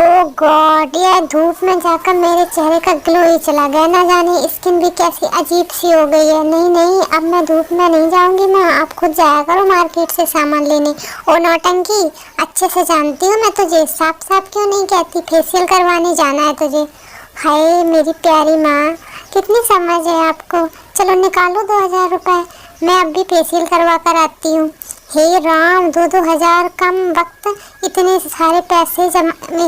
ओ God, ये धूप में जाकर मेरे चेहरे का ग्लो ही चला गया। ना जाने स्किन भी कैसी अजीब सी हो गई है। नहीं नहीं, अब मैं धूप में नहीं जाऊंगी। मैं आप खुद जाया करो मार्केट से सामान लेने। ओ नौटंकी, अच्छे से जानती हूँ मैं तुझे, साफ साफ क्यों नहीं कहती फेशियल करवाने जाना है तुझे। हाय मेरी प्यारी माँ, कितनी समझ है आपको। चलो निकालो 2000 रुपए, मैं अब भी फेशियल करवा कर आती हूँ। हे राम, 2-2 हजार कम वक्त इतने सारे पैसे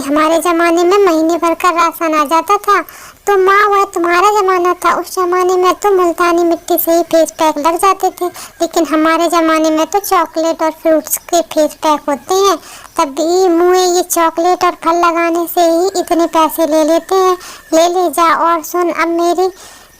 हमारे ज़माने में महीने भर का राशन आ जाता था। तो माँ, वह तुम्हारा ज़माना था। उस ज़माने में तो मुल्तानी मिट्टी से ही फेस पैक लग जाते थे, लेकिन हमारे ज़माने में तो चॉकलेट और फ्रूट्स के फेस पैक होते हैं। तभी मुँह ये चॉकलेट और फल लगाने से ही इतने पैसे ले लेते हैं। ले जा। और सुन, अब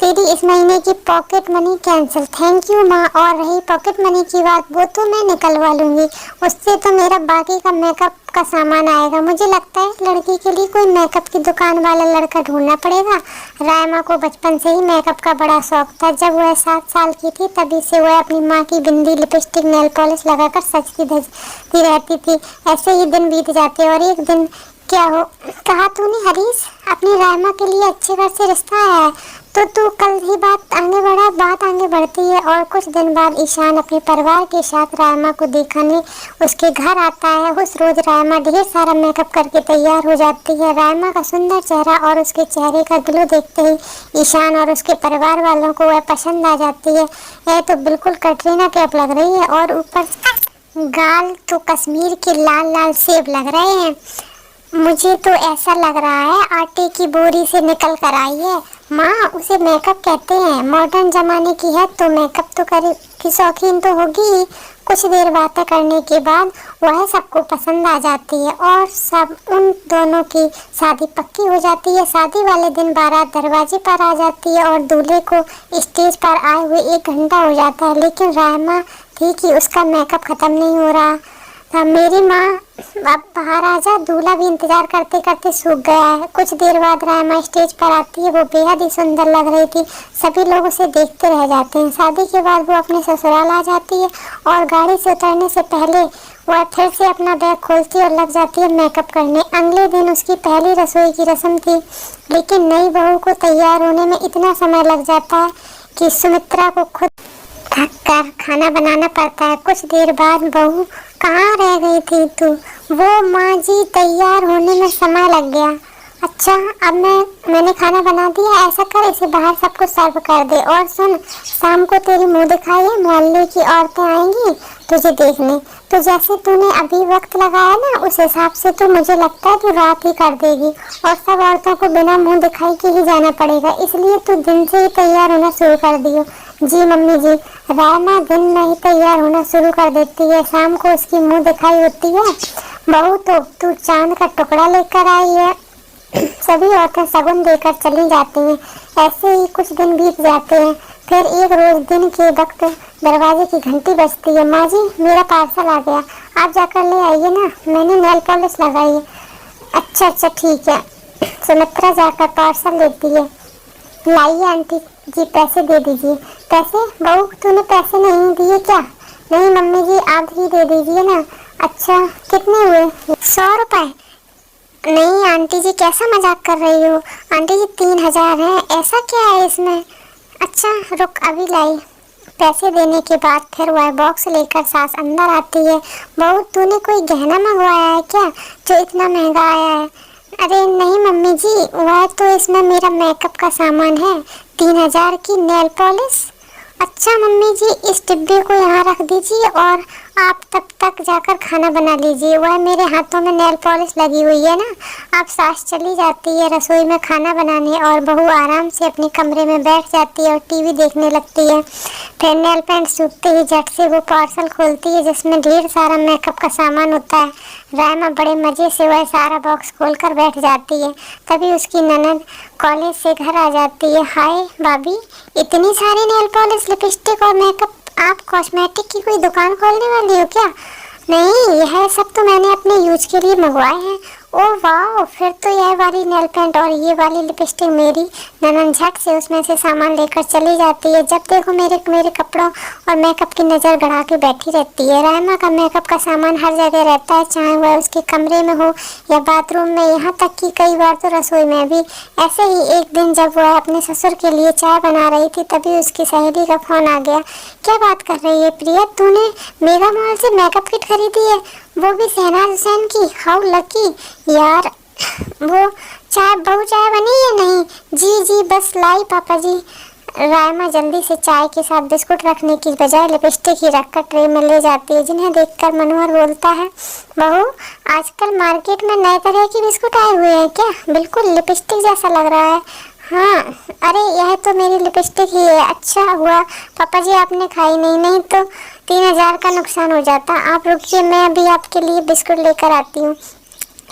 तेरी इस महीने की pocket money cancel. Thank you माँ। और रही पॉकेट मनी की बात, वो तो मैं निकलवा लूँगी, उससे तो मेरा बाकी का मेकअप का सामान आएगा। मुझे लगता है लड़की के लिए कोई मेकअप की दुकान वाला लड़का ढूंढना पड़ेगा। रायमा को बचपन से ही मेकअप का बड़ा शौक था। जब वह 7 साल की थी तभी से वह अपनी माँ की बिंदी, लिपस्टिक, नेल पॉलिश लगाकर सजती धजती रहती थी। ऐसे ही दिन बीत जाते और एक दिन क्या हो कहा तूने हरीश, अपनी रायमा के लिए अच्छे घर से रिश्ता आया है। तो तू कल ही बात आगे बढ़ती है। और कुछ दिन बाद ईशान अपने परिवार के साथ रायमा को देखने उसके घर आता है। उस रोज रायमा ढेर सारा मेकअप करके तैयार हो जाती है। रायमा का सुंदर चेहरा और उसके चेहरे का ग्लो देखते ही ईशान और उसके परिवार वालों को वह पसंद आ जाती है। यह तो बिल्कुल कटरीना कैफ लग रही है और ऊपर गाल तो कश्मीर के लाल लाल सेब लग रहे हैं। मुझे तो ऐसा लग रहा है आटे की बोरी से निकल कर आई है। माँ, उसे मेकअप कहते हैं, मॉडर्न जमाने की है तो मेकअप तो की शौकीन तो होगी ही। कुछ देर बातें करने के बाद वह सबको पसंद आ जाती है और सब उन दोनों की शादी पक्की हो जाती है। शादी वाले दिन बारात दरवाजे पर आ जाती है और दूल्हे को स्टेज पर आए हुए 1 घंटा हो जाता है, लेकिन रायमा थी कि उसका मेकअप खत्म नहीं हो रहा। मेरी माँ, अब बाहर आ जा, दूल्हा भी इंतजार करते करते सूख गया है। कुछ देर बाद रायमा स्टेज पर आती है। वो बेहद ही सुंदर लग रही थी। सभी लोग उसे देखते रह जाते हैं। शादी के बाद वो अपने ससुराल आ जाती है और गाड़ी से उतरने से पहले वह फिर से अपना बैग खोलती और लग जाती है मेकअप करने। अगले दिन उसकी पहली रसोई की रस्म थी, लेकिन नई बहू को तैयार होने में इतना समय लग जाता है कि सुमित्रा को खुद थक कर खाना बनाना पड़ता है। कुछ देर बाद, बहू कहाँ रह गई थी तू? वो माँ जी, तैयार होने में समय लग गया। अच्छा, अब मैंने खाना बना दिया। ऐसा कर, इसे बाहर सबको सर्व कर दे। और सुन, शाम को तेरी मुँह दिखाई है, मोहल्ले की औरतें आएंगी तुझे देखने। तो जैसे तूने अभी वक्त लगाया ना, उस हिसाब से तो मुझे लगता है तू रात ही कर देगी और सब औरतों को बिना मुँह दिखाई के ही जाना पड़ेगा। इसलिए तू दिन से ही तैयार होना शुरू कर दियो। जी मम्मी जी। रायमा दिन में ही तैयार होना शुरू कर देती है। शाम को उसकी मुँह दिखाई होती है। बहू, तो तू चांद का टुकड़ा लेकर आई है। सभी औरतें शगुन देकर चली जाती हैं। ऐसे ही कुछ दिन बीत जाते हैं। फिर एक रोज दिन के वक्त दरवाजे की घंटी बजती है। माँ जी, मेरा पार्सल आ गया, आप जाकर ले आइए ना, मैंने नेल पॉलिश लगाई है। अच्छा ठीक है। सुमित्रा जाकर पार्सल लेती है। लाइए आंटी जी, पैसे दे दीजिए। पैसे? बहू, तूने पैसे नहीं दिए क्या? नहीं मम्मी जी, आप ही दे दीजिए ना। अच्छा, कितने हुए? 100 रुपए? नहीं आंटी जी, कैसा मजाक कर रही हो? आंटी जी 3000 हैं। ऐसा क्या है इसमें? अच्छा रुक, अभी लाई। पैसे देने के बाद फिर वह बॉक्स लेकर सास अंदर आती है। बहू, तूने कोई गहना मंगवाया है क्या जो इतना महंगा आया है? अरे नहीं मम्मी जी, वह तो इसमें मेरा मेकअप का सामान है। 3000 की नेल पॉलिश। अच्छा मम्मी जी, इस डिब्बे को यहाँ रख दीजिए और आप तब तक जाकर खाना बना लीजिए। वह मेरे हाथों में नेल पॉलिश लगी हुई है ना। आप सास चली जाती है रसोई में खाना बनाने और बहू आराम से अपने कमरे में बैठ जाती है और टीवी देखने लगती है। फिर नेल पेंट सूखते ही झट से वो पार्सल खोलती है जिसमें ढेर सारा मेकअप का सामान होता है। रायमा बड़े मज़े से वह सारा बॉक्स खोलकर बैठ जाती है। तभी उसकी ननद कॉलेज से घर आ जाती है। हाय भाभी, इतनी सारी नेल पॉलिश, लिपस्टिक और मेकअप, आप कॉस्मेटिक की कोई दुकान खोलने वाली हो क्या? नहीं, यह सब तो मैंने अपने यूज के लिए मंगवाए हैं। ओ वाह, फिर तो यह वाली नेल पेंट और ये वाली लिपस्टिक मेरी ननद झट से उसमें से सामान लेकर चली जाती है। जब देखो मेरे मेरे कपड़ों और मेकअप की नज़र गड़ा के बैठी रहती है। रायमा का मेकअप का सामान हर जगह रहता है, चाहे वह उसके कमरे में हो या बाथरूम में, यहाँ तक कि कई बार तो रसोई में भी। ऐसे ही एक दिन जब वह अपने ससुर के लिए चाय बना रही थी, तभी उसकी सहेली का फोन आ गया। क्या बात कर रही है प्रिया, तूने मेगा मॉल से मेकअप किट खरीदी है, वो भी शहनाज हुसैन की? हाउ लकी यार। वो चाय बहू चाय बनी है? नहीं जी जी बस लाई पापा जी। रायमा जल्दी से चाय के साथ बिस्कुट रखने की बजाय लिपस्टिक ही रखकर ट्रे में ले जाती है, जिन्हें देखकर मनोहर बोलता है, बहू आजकल मार्केट में नए तरह के बिस्कुट आए हुए हैं क्या? बिल्कुल लिपस्टिक जैसा लग रहा है। हाँ, अरे यह तो मेरी लिपस्टिक ही है। अच्छा हुआ पापा जी आपने खाई नहीं, नहीं तो 3000 का नुकसान हो जाता। आप रुकिए, मैं अभी आपके लिए बिस्कुट लेकर आती हूँ।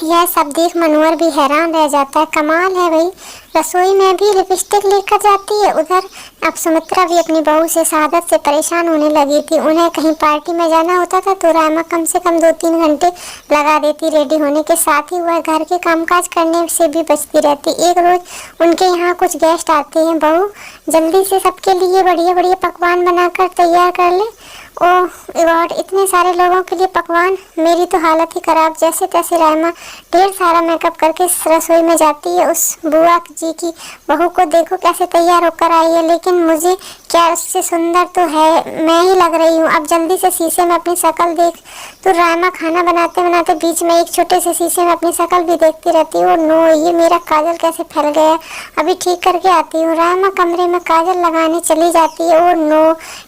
यह सब देख मनोहर भी हैरान रह जाता है। कमाल है भाई, रसोई में भी लिपस्टिक लेकर जाती है। उधर अब सुमित्रा भी अपनी बहू से सादत से परेशान होने लगी थी। उन्हें कहीं पार्टी में जाना होता था तो रायमा कम से कम 2-3 घंटे लगा देती रेडी होने के, साथ ही वह घर के कामकाज करने से भी बचती रहती। एक रोज उनके यहाँ कुछ गेस्ट आते हैं। बहू जल्दी से सबके लिए बढ़िया बढ़िया पकवान बनाकर तैयार कर ले। ओह गॉड, इतने सारे लोगों के लिए पकवान, मेरी तो हालत ही खराब। जैसे तैसे रायमा ढेर सारा मेकअप करके रसोई में जाती है। उस बुआ जी की बहू को देखो कैसे तैयार होकर आई है, लेकिन मुझे क्या उससे सुंदर तो है मैं ही लग रही हूँ। अब जल्दी से शीशे में अपनी शक्ल देख। तो रायमा खाना बनाते बनाते बीच में एक छोटे से शीशे में अपनी शक्ल भी देखती रहती है। और नो, ये मेरा काजल कैसे फैल गया, अभी ठीक करके आती हूँ। रायमा कमरे में काजल लगाने चली जाती है। और नो,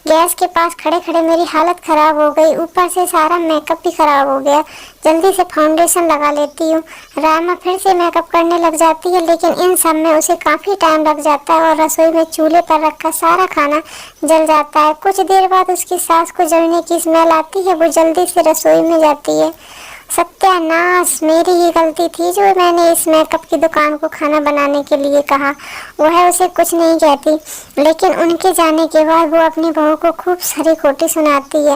गैस के पास खड़े खड़े मेरी हालत खराब हो गई, ऊपर से सारा मेकअप भी खराब हो गया। जल्दी से फाउंडेशन लगा लेती हूँ। रायमा फिर से मेकअप करने लग जाती है, लेकिन इन सब में उसे काफ़ी टाइम लग जाता है और रसोई में चूल्हे पर रखा सारा खाना जल जाता है। कुछ देर बाद उसकी सास को जलने की स्मेल आती है। वो जल्दी से रसोई में जाती है। सत्यानाश, मेरी ही गलती थी जो मैंने इस मेकअप की दुकान को खाना बनाने के लिए कहा। वह उसे कुछ नहीं कहती, लेकिन उनके जाने के बाद वो अपनी बहू को खूब सारी खोटी सुनाती है।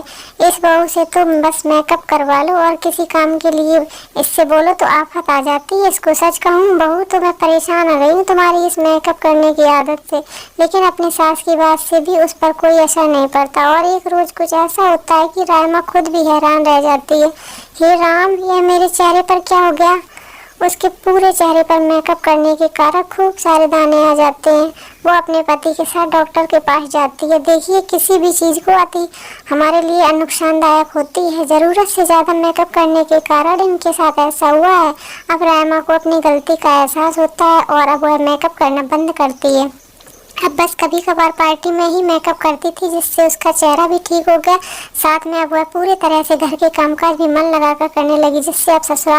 इस बहू से तो बस मेकअप करवा लो और किसी काम के लिए इससे बोलो तो आफत आ जाती है। इसको सच कहूँ बहू, तो मैं परेशान हो गई हूँ तुम्हारी इस मेकअप करने की आदत से। लेकिन अपनी सास की बात से भी उस पर कोई असर नहीं पड़ता। और एक रोज़ कुछ ऐसा होता है कि रायमा खुद भी हैरान रह जाती है। हे राम, यह मेरे चेहरे पर क्या हो गया? उसके पूरे चेहरे पर मेकअप करने के कारण खूब सारे दाने आ जाते हैं। वो अपने पति के साथ डॉक्टर के पास जाती है। देखिए, किसी भी चीज़ को आती हमारे लिए नुकसानदायक होती है। ज़रूरत से ज़्यादा मेकअप करने के कारण इनके साथ ऐसा हुआ है। अब रायमा को अपनी गलती का एहसास होता है और अब वह मेकअप करना बंद करती है। अब बस कभी कभार पार्टी में ही मेकअप करती थी, जिससे उसका चेहरा भी ठीक हो गया। साथ में अब वह पूरी तरह से घर के कामकाज भी मन लगाकर करने लगी, जिससे अब ससुराल